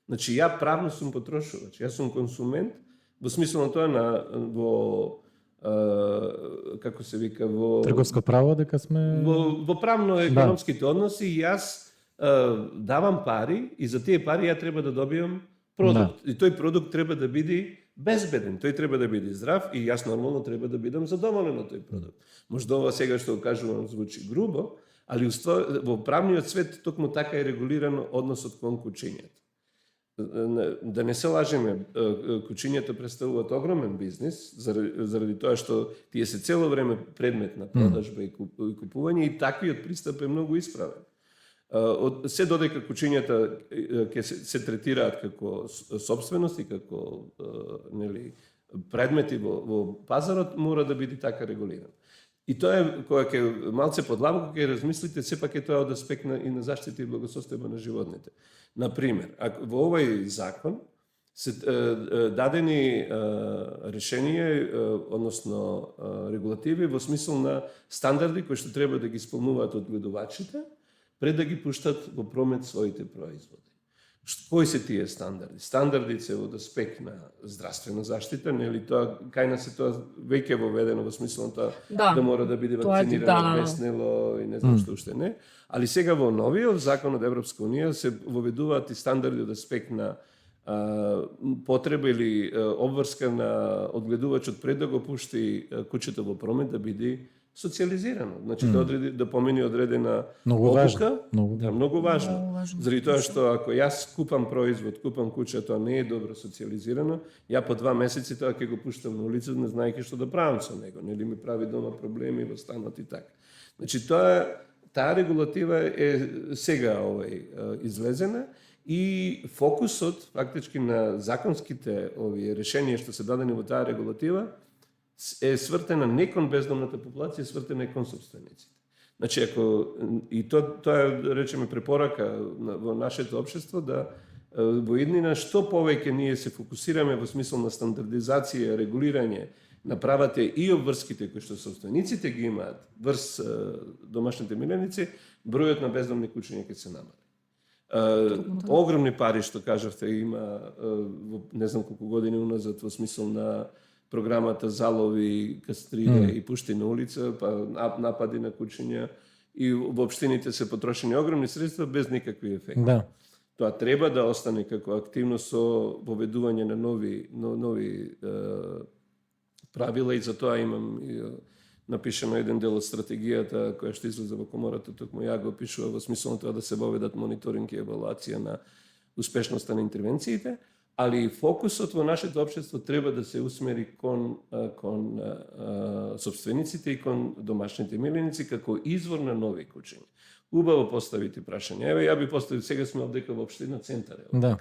значи ја правно сум потрошувач, јас сум консумент, во смисло на тоа како се вика, во трговско право дека сме во правно-економските односи, јас давам пари и за тие пари ја треба да добијам продукт. И тој продукт треба да биде безбеден, тој треба да биде здрав и јас нормално треба да бидам задоволен од тој продукт. Можда ова сега што го кажувам звучи грубо, али во правниот свет токму така е регулирано односот кон кучињата. Да не се лажеме, кучињата представуваат огромен бизнис, заради тоа што тие се цело време предмет на продажба и купување и таквиот пристап е многу исправен. Се додека кучињата ќе се третираат како собственост и како предмети во пазарот, мора да биде така регулиран. И тоа е, кога ќе малце подлабоко ќе размислите, сепак е тоа од аспект и на заштита и благосостојба на животните. Например, во овој закон се дадени решенија, односно регулативи во смисол на стандарди кои што треба да ги исполнуваат одгледувачите пред да ги пуштат во промет своите производи. Кои се тие стандарди? Стандарди се од аспект на здравствена заштита, нели тоа кај нас е тоа веќе воведено во смисло на тоа да мора да биде вакцинирано, веснело и не знам што уште не. Али сега во новиот закон од Европска унија се воведуваат и стандарди од аспект на потреба или обврска на одгледувачот пред да го пушти кучето во промет да биде социализирано. Значи да помине одредена обука. Многу важно. Заради тоа што ако јас купам производ, купам куче, тоа не е добро социализирано, ја по 2 месеци тоа ќе го пуштам на улица, не знаејќи што да правам со него, нели ми прави дома проблеми во станот и така. Значи таа регулатива е сега излезена и фокусот фактички на законските решенија што се дадени во таа регулатива е свртена не кон бездомната популација, свртена е кон собствениците. Значи, и тоа е, да речеме, препорака во нашето општество, да во иднина што повеќе ние се фокусираме во смисол на стандардизација, регулирање на правата и обврските кои што собствениците ги имаат врз домашните миленици, бројот на бездомни кучиња ќе се намали. Огромни пари, што кажавте, има не знам колку години уназад во смисол на програмата залови, кастрира и пушти на улица, па напади на кучиња и во општините се потрошени огромни средства без никакви ефекти. Да. Тоа треба да остане како активност со воведување на нови правила и за тоа имам напишано еден дел од стратегијата која што излезе во комората, токму ја го пишува во смисол на тоа да се воведат мониторинг и евалуација на успешноста на интервенциите, али фокусот во нашето општество треба да се усмери кон собствениците и кон домашните миленици како извор на нови кучиња. Убаво поставите прашање. Еве, ја би поставил, сега сме овдека во општина Центар. Да.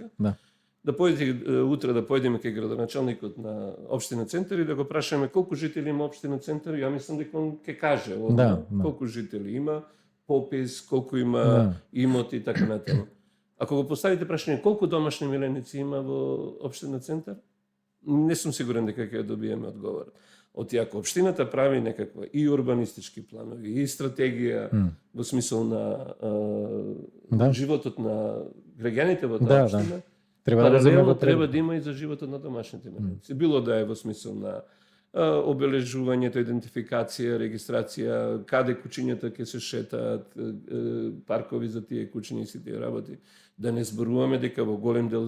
Да појдете утре да појдеме кај градоначалникот на општина Центар и да го прашаме колку жители има општина Центар. Ја мислам дека он ќе каже колку жители има, попис, колку има имоти и така натаму. Ако го поставите прашање колку домашни миленици има во општина Центар, не сум сигурен дека ќе добиеме одговор. Ако општината прави некаква и урбанистички планови, и стратегија во смисол на животот на граѓаните во таа општина, паралелно треба да има и за животот на домашните миленици. Било да е во смисол на обележувањето, идентификација, регистрација, каде кучињата ќе се шетаат, паркови за тие кучиња и си тие работи. Да не зборуваме дека во голем дел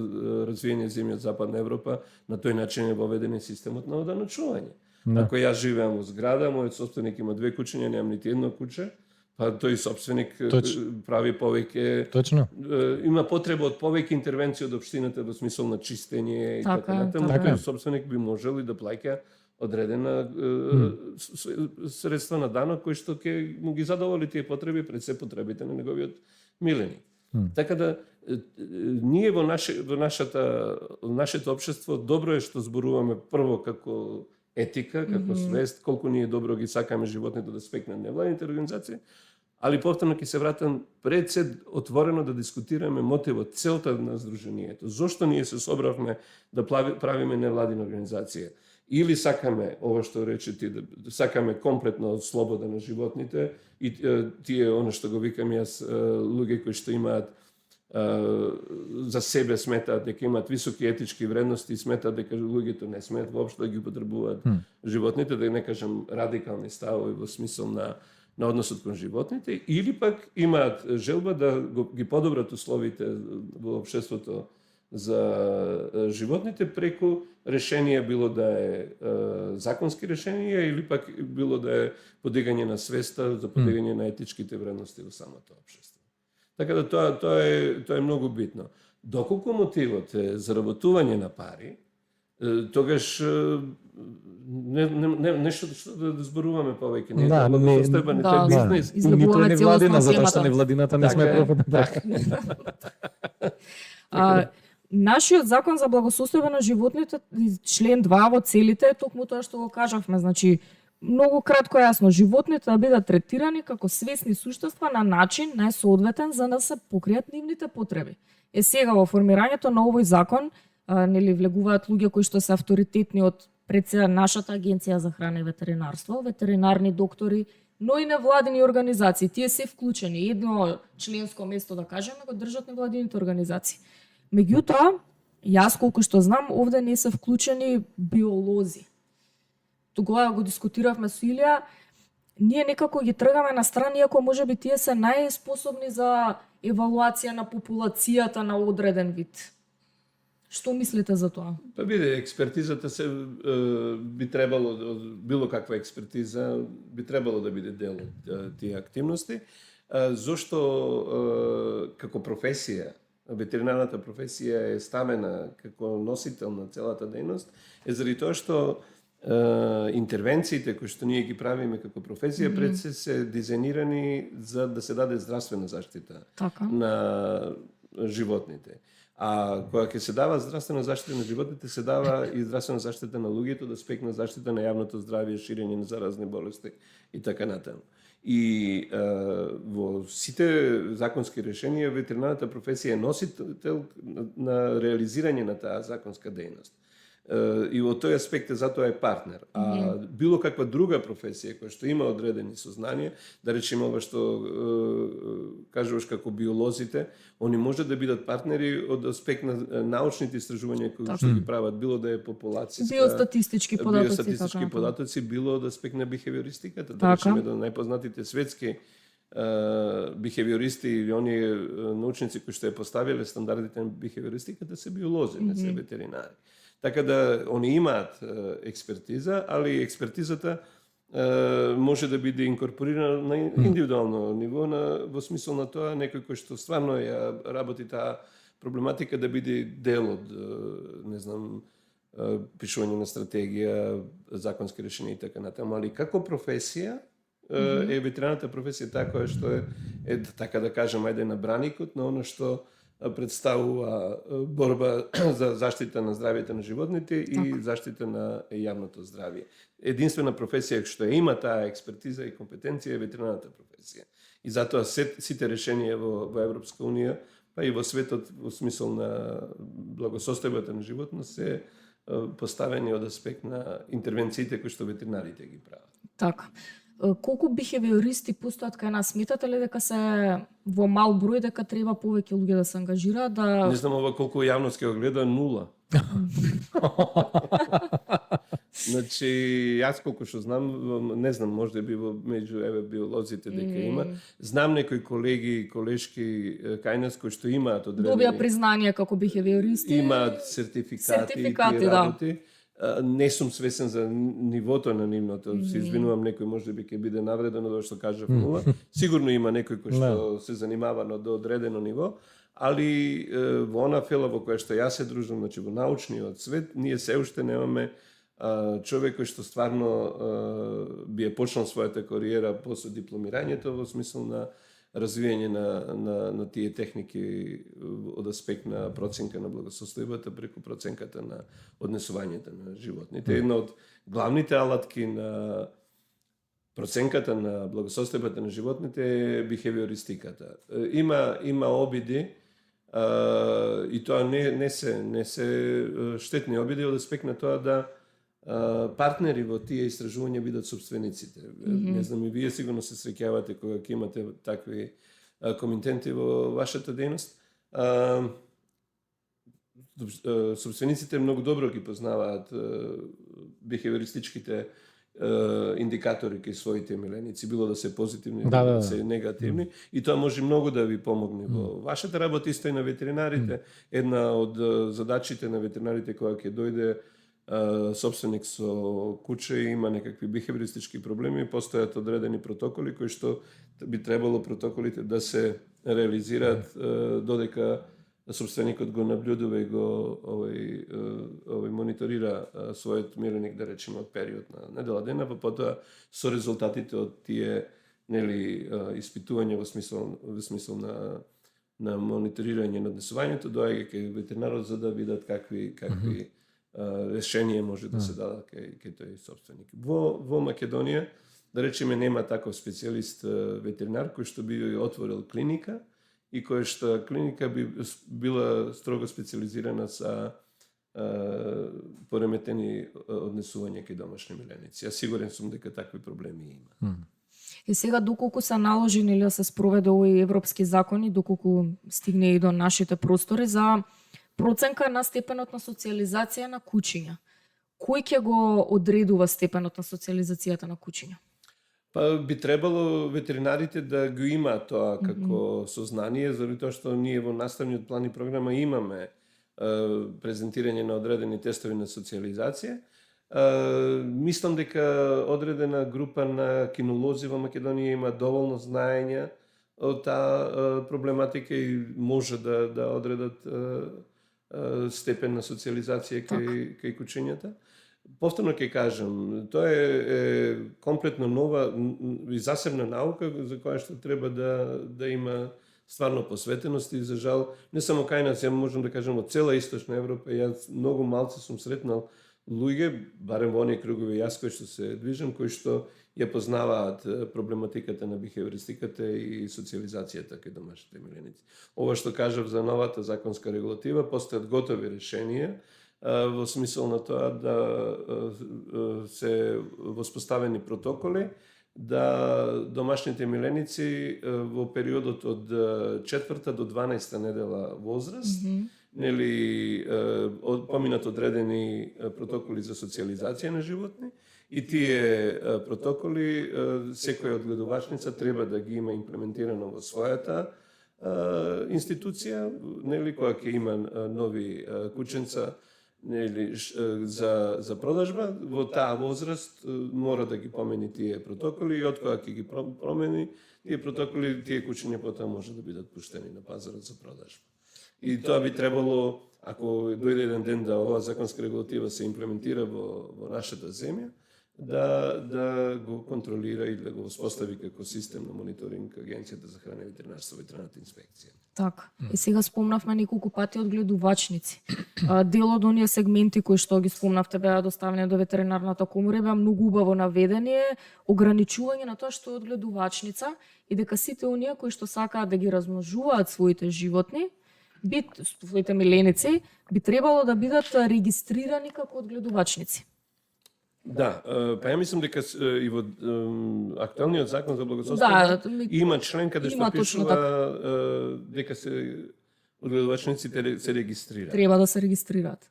развиени земји од Западна Европа на тој начин е воведен системот на оданочување. Ако јас живеам во зграда, мојот собственик има 2 кучиња, немам нити едно куче, па тој собственик прави повеќе... Точно. Има потреба од повеќе интервенции од општината во смисол на чистење и така натаму. Тој собственик би можел и да плаќа одредена средства на данок кои што ќе му ги задоволи тие потреби пред се потребите на неговиот миленик. Така да ние во нашето општество добро е што зборуваме прво како етика, како свест, колку ние добро ги сакаме животните да спекнат невладините организации, али повторно ќе се вратам пред се отворено да дискутираме мотивот, целта на здруженијето. Зошто ние се собравме да правиме невладина организација? Или сакаме, ова што рече ти, да сакаме комплетно слобода на животните и тие, оно што го викам јас, луѓе кои што имаат за себе сметаат дека имаат високи етички вредности и сметаат дека луѓето не смеат воопшто да ги употребуваат животните, да не кажам радикални ставови во смисол на односот кон животните, или пак имаат желба да ги подобрат условите во општеството за животните преку решение, било да е законски решенија или пак било да е подигање на свеста за подигање на етичките вредности во самото општество. Така да тоа е многу битно. Доколку мотивот е заработување на пари, тогаш нешто што да зборуваме повеќе, не е благосостојба, тоа е бизнес. Излегуваме целосно затоа невладината не сме профитна. Нашиот закон за благосостојба на животните, член 2 во целите е токму тоа што го кажавме, значи многу кратко и јасно, животните да бидат третирани како свесни суштества на начин најсоодветен за да се покријат нивните потреби. Сега во формирањето на овој закон нели влегуваат луѓе кои што се авторитетни од пред се нашата агенција за храна и ветеринарство, ветеринарни доктори, но и невладини организации. Тие се вклучени. Едно членско место да кажеме го држат невладините организации. Меѓутоа, јас колку што знам, овде не се вклучени биолози. Тогава го дискутиравме со Илија, ние некако ги тргаме на страни, иако можеби тие се најспособни за евалуација на популацијата на одреден вид. Што мислите за тоа? Па биде, експертизата се би требало, било каква експертиза, би требало да биде дел од тие активности. Зошто како професија, ветеринарната професија е ставена како носител на целата дејност, е заради тоа што интервенциите кои што ние ги правиме како професија пред се дизајнирани за да се даде здравствена заштита на животните. А кога ќе се дава здравствена заштита на животните, се дава и здравствена заштита на луѓето, да спекнат заштита на јавното здравје, ширење на заразни болести и така натаму. И во сите законски решенија ветеринарната професија е носител на реализирање на таа законска дејност. И во тој аспект затоа е партнер. А било каква друга професија која што има одредени сознанија, да речеме ова што кажуваш како биолозите, они може да бидат партнери од аспект на научните истражувања кои што ги прават, било да е популацијска, биостатистички податоци, било да аспект на бихевиористиката, да речеме да најпознатите светски бихевиористи или оние научници кои што ја поставиле стандардите на бихевиористиката се биолози, не се ветеринари. Така да они имаат експертиза, али експертизата може да биде инкорпорирана на индивидуално ниво, во смисол на тоа некој кој што стварно ја работи таа проблематика да биде дел од, не знам, пишување на стратегија, законски решенија и така натаму, али како професија е ветеринарната професија таа која што е така да кажам, ајде на браникот на она што представува борба за заштита на здравјето на животните и заштита на јавното здравје. Единствена професија што има таа експертиза и компетенција е ветеринарната професија. И затоа сите решенија во Европска унија, па и во светот во смисол на благосостојбата на животно се поставени од аспект на интервенциите кои што ветеринарите ги прават. Така. Колку бихевиористи постојат кај нас? Сметате ли дека се во мал број, дека треба повеќе луѓе да се ангажираат? Не знам ова колку јавност ќе го гледа, 0. Значи, јас колку што знам, не знам, може би меѓу биолозите дека има. Знам некои колеги, колешки кај нас кои што имаат одредени... Добија признание како бихевиористи. Имаат сертификати и тие работи. Не сум свесен за нивото на нивното, се извинувам, некој може би ќе биде навреден од што кажав 0. Сигурно има некој кој што се занимава на одредено ниво, али во она фела во која што јас се дружам, значи во научниот свет, ние се уште немаме човек кој што стварно би е почнал својата кариера после дипломирањето во смисол на развијање на тие техники од аспект на проценка на благосостојбата преку проценката на однесувањето на животните. Една од главните алатки на проценката на благосостојбата на животните е бихевиористиката. Има обиди, и тоа не се штетни обиди од аспект на тоа да партнери во тие истражувања бидат собствениците. Не знам, и вие сигурно се среќавате кога ќе имате такви комитенти во вашата дејност. Собствениците многу добро ги познаваат бихевиористичките индикатори кај своите миленици, било да се позитивни, да се негативни, и тоа може многу да ви помогне во вашата работа, исто и на ветеринарите. Една од задачите на ветеринарите кога ќе дојде собственик со куче и има некакви бихевиористички проблеми, постојат одредени протоколи кои што би требало протоколите да се реализираат додека собственикот го наблюдува и го мониторира својот миленик, да речеме, од период на недела дена, па потоа со резултатите од тие испитувања во смисол на мониторирање на однесувањето, доаѓа кај ветеринарот за да видат какви решение може да се дадат кај тој собственик. Во Македонија, да речеме, нема таков специјалист ветеринар кој што би отворил клиника и кој што клиника би била строго специализирана за пореметени однесувања кај домашни миленици. Јас сигурен сум дека такви проблеми има. И сега, доколку се наложени или да се спроведе овој европски закони, доколку стигне и до нашите простори за проценка на степенот на социализација на кучиња, кој ќе го одредува степенот на социализацијата на кучиња? Па би требало ветеринарите да го имаат тоа како сознание, заради тоа што ние во наставниот план и програма имаме презентирање на одредени тестови на социализација. Мислам дека одредена група на кинолози во Македонија има доволно знаење од таа проблематика и може да одредат степен на социализација кај кучињата. Повторно ќе кажам, тоа е комплетно нова и засебна наука за која што треба да има стварно посветеност и за жал не само кај нас, ја можам да кажам од цела Источна Европа, јас многу малце сум сретнал луѓе, барем во оние кругови јас кои што се движам, кои што ја познаваат проблематиката на бихевиористиката и социализацијата кај домашните миленици. Ова што кажав за новата законска регулатива, постојат готови решенија во смисол на тоа да се воспоставени протоколи да домашните миленици во периодот од 4 до 12 недела возраст, нели поминат одредени протоколи за социализација на животни, и тие протоколи секоја одгледувачница треба да ги има имплементирано во својата институција, нели кога ќе има нови кученца нели за продажба, во таа возраст мора да ги помени тие протоколи и откога ќе ги промени тие протоколи, тие кучиња потоа може да бидат пуштени на пазарот за продажба. И тоа би требало, ако дојде еден ден да оваа законска регулатива се имплементира во нашата земја, да го контролира и да го воспостави како систем на мониторинг Агенцијата за храна и ветеринарство, ветеринарната инспекција. Така. И сега спомнавме неколку пати одгледувачници. Дел од оние сегменти кои што ги спомнавте беа доставени до ветеринарната комора беа многу убаво наведени, ограничување на тоа што е одгледувачница и дека сите оние кои што сакаат да ги размножуваат своите животни, своите миленици, би требало да бидат регистрирани како одгледувачници. Да, па ја мислам дека и во актуелниот закон за благосостојство има член каде што пишува дека се одгледувачниците се регистрираат. Треба да се регистрираат.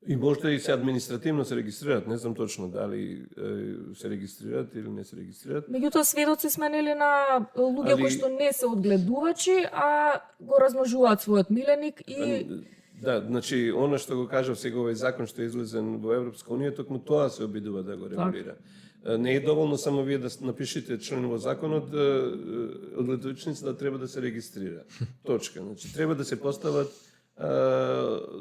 И можда и се административно се регистрираат, не знам точно дали се регистрираат или не се регистрираат. Меѓутоа сведоци сме нели на луѓе кои што не се одгледувачи, а го размножуваат својот миленик и да, значи, она што го кажав сега овој закон што е излезен во Европска унија, токму тоа се обидува да го регулира. Не е доволно само вие да напишете член во законот, одгледувачниците да треба да се регистрира. Точка. Значи, треба да се постават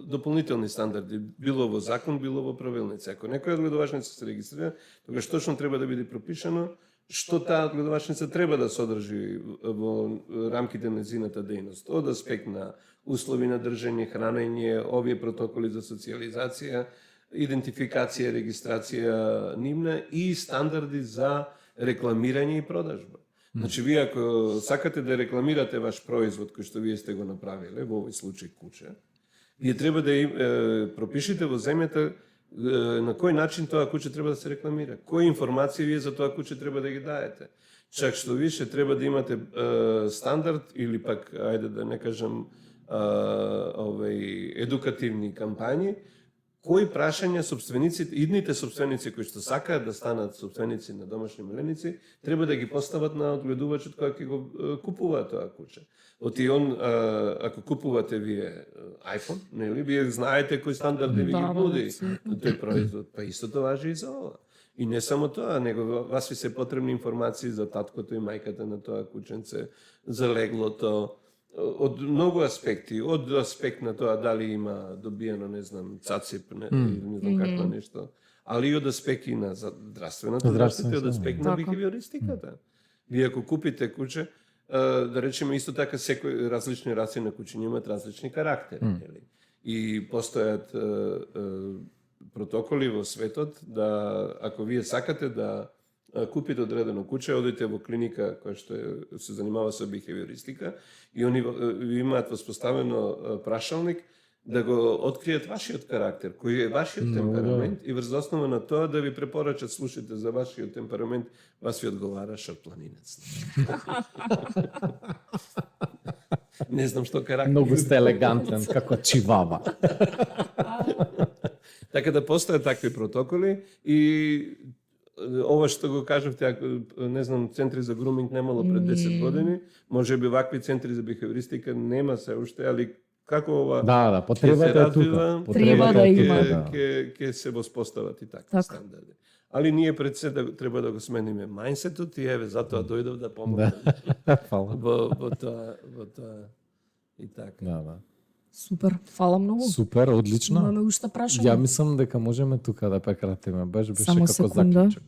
дополнителни стандарди, било во закон, било во правилници. Ако некоја одгледувачница се регистрира, тогаш точно треба да биде пропишано што таа одгледувачница треба да содржи во рамките на незината дејност, од аспект на услови на држење, хранење, овие протоколи за социјализација, идентификација, регистрација нивна и стандарди за рекламирање и продажба. Значи, вие ако сакате да рекламирате ваш производ кој што вие сте го направиле, во овој случај куче, вие треба да пропишите во земјата на кој начин тоа куче треба да се рекламира. Кои информации вие за тоа куче треба да ги даете. Чак што више треба да имате стандард или пак, ајде да не кажам, едукативни кампањи, кои прашања собствениците, идните собственици кои што сакаат да станат собственици на домашни меленици, треба да ги постават на одгледувачот кој ќе го купува тоа куче. Оти он, ако купувате вие iPhone, нели, вие знаете кој стандарди ви ги буди тој производ, па истото важи и за ова. И не само тоа, него вас ви се потребни информации за таткото и мајката на тоа кученце, за леглото, од многу аспекти, од аспект на тоа дали има добиено, не знам, цацип, или не знам какво нешто, али и од аспект и на здравствената заштита, од аспект на бихевиористиката. Вие ако купите куче, да речеме исто така секој различни раси на кучиња имаат различни карактери, нели? И постојат протоколи во светот да ако вие сакате да купите одредено куче, одите во клиника која што се занимава со бихевиористика и они имаат воспоставено прашалник да го откријат вашиот карактер, кој е вашиот темперамент и врз основа на тоа да ви препорачат слушате за вашиот темперамент, вас ви одговара шарпланинец. Не знам што карактер. Многу сте елегантен, како чивава. Така да постојат такви протоколи и ова што го кажавте, ако не знам, центри за груминг немало пред 10 години, можеби вакви центри за бихевиористика нема се уште, али како ова Да, потребата е тука. Треба да има. Ќе се воспостават и такви стандарди. Али ние пред се треба да го смениме мајнсетот и еве затоа дојдов да помогнам. Фала. Во тоа и така. Да. Супер, фала многу. Супер, одлично. Имаме уште прашање. Ја мислам дека можеме тука да прекратиме, баш беше Само како секунда. заклучок.